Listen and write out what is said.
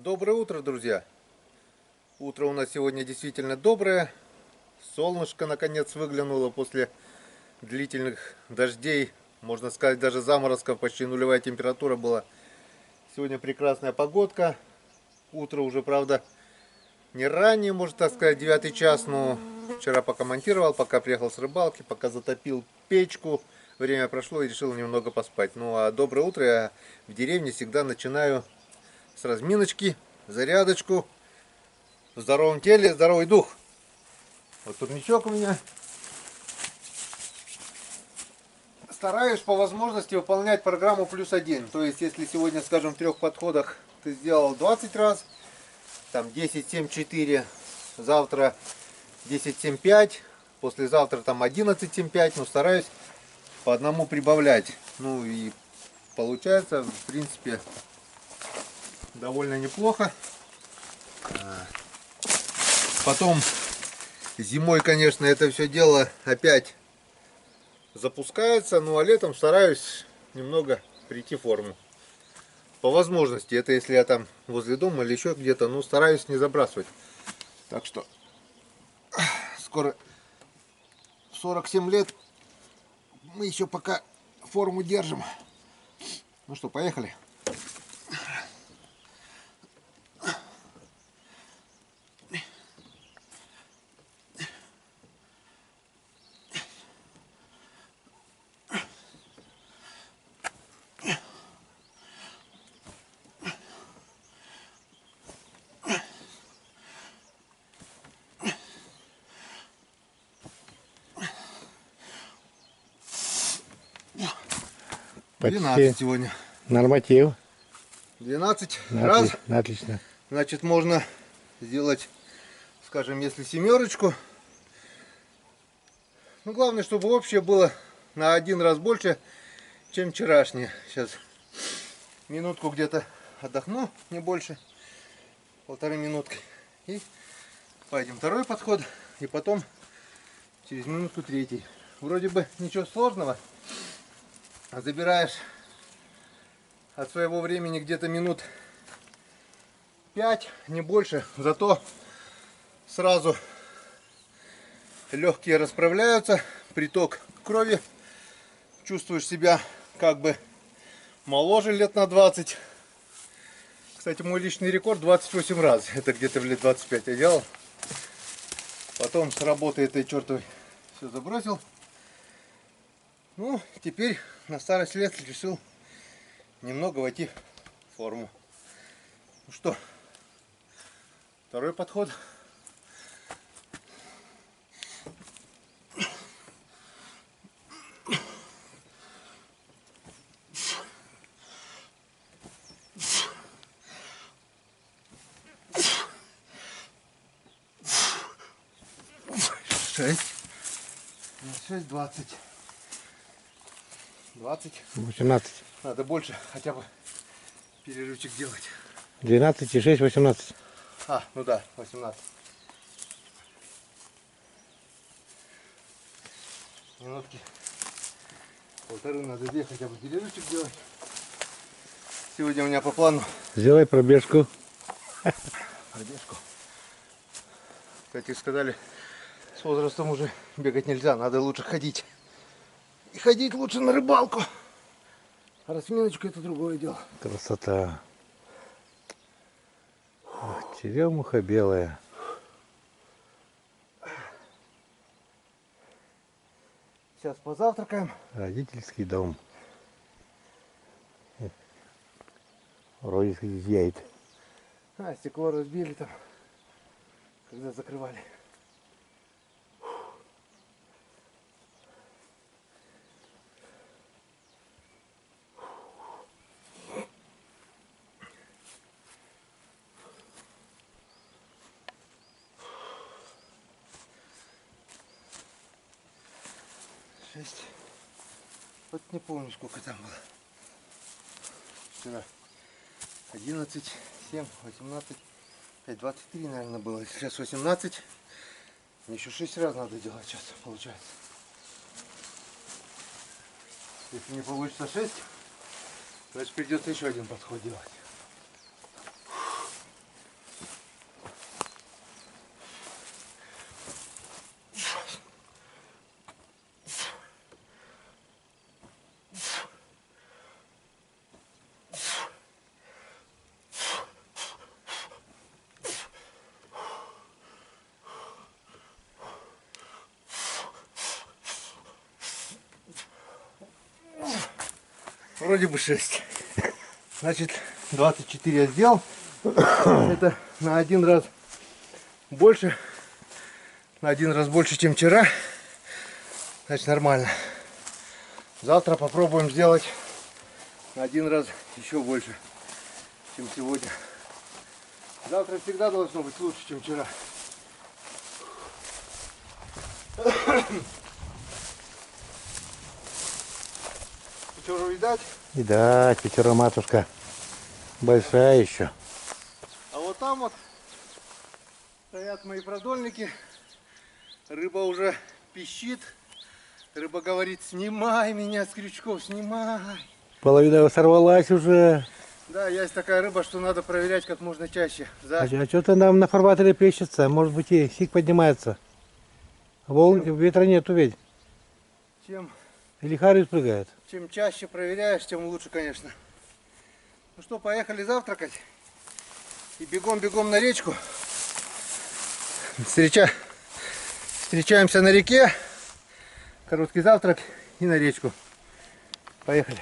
Доброе утро, друзья! Утро у нас сегодня действительно доброе. Солнышко наконец выглянуло после длительных дождей. Можно сказать, даже заморозков, почти нулевая температура была. Сегодня прекрасная погодка. Утро уже, правда, не раннее, можно так сказать, 9 час. Но вчера пока монтировал, пока приехал с рыбалки, пока затопил печку. Время прошло и решил немного поспать. Ну а доброе утро я в деревне всегда начинаю с разминочки, зарядочку. В здоровом теле здоровый дух. Вот турничок у меня. Стараюсь по возможности выполнять программу +1. То есть, если сегодня, скажем, в 3 подходах ты сделал 20 раз, там 10, 7, 4, завтра 10, 7, 5, послезавтра там 11, 7, 5, но стараюсь по одному прибавлять. Ну и получается, в принципе, довольно неплохо. Потом зимой, конечно, это все дело опять запускается, ну а летом стараюсь немного прийти в форму. По возможности, это если я там возле дома или еще где-то, ну стараюсь не забрасывать. Так что скоро 47 лет, мы еще пока форму держим. Ну что, поехали. Почти 12 сегодня. норматив. 12 раз. Отлично. Значит, можно сделать, скажем, если семерочку. Ну, главное, чтобы общее было на 1 раз больше, чем вчерашнее. Сейчас минутку где-то отдохну, не больше, 1,5 минутки. И пойдем второй подход, и потом через минутку третий. Вроде бы ничего сложного. Забираешь от своего времени где-то минут 5, не больше. Зато сразу легкие расправляются, приток крови. Чувствуешь себя как бы моложе лет на 20. Кстати, мой личный рекорд 28 раз. Это где-то в лет 25 я делал. Потом с работы этой чертовой все забросил. Ну, теперь на старость лет решил немного войти в форму. Ну что, второй подход. Шесть. 20. 18. Надо больше, хотя бы перерывчик делать. 12 и 6, 18. А, ну да, 18. Минутки 1,5 надо 2 хотя бы перерывчик делать. Сегодня у меня по плану Сделай пробежку. пробежку. Кстати, сказали, с возрастом уже бегать нельзя, надо лучше ходить. И ходить лучше на рыбалку. А разминочку это другое дело. Красота. Черемуха белая. Сейчас позавтракаем. Родительский дом. Вроде зияет. А, стекло разбили там, когда закрывали. Шесть. Вот не помню, сколько там было. Вчера 11, 7, 18, 5, 23, наверное, было. Сейчас 18. Мне еще 6 раз надо делать сейчас, получается. Если не получится 6, значит придется еще один подход делать. Вроде бы 6. Значит, 24 я сделал. Это на один раз больше. На один раз больше, чем вчера. Значит, нормально. Завтра попробуем сделать на один раз еще больше, чем сегодня. Завтра всегда должно быть лучше, чем вчера. Что уже видать? Видать, печора матушка. Большая еще. А вот там вот стоят мои продольники. Рыба уже пищит. Рыба говорит: снимай меня с крючков, снимай. Половина сорвалась уже. Да, есть такая рыба, что надо проверять как можно чаще. А что-то нам на фарватере плещется. Может быть, и сик поднимается. Волн, ветра нету ведь. Или харис прыгает. Чем чаще проверяешь, тем лучше, конечно. Ну что, поехали завтракать. И бегом-бегом на речку. Встречаемся на реке. Короткий завтрак и на речку. Поехали.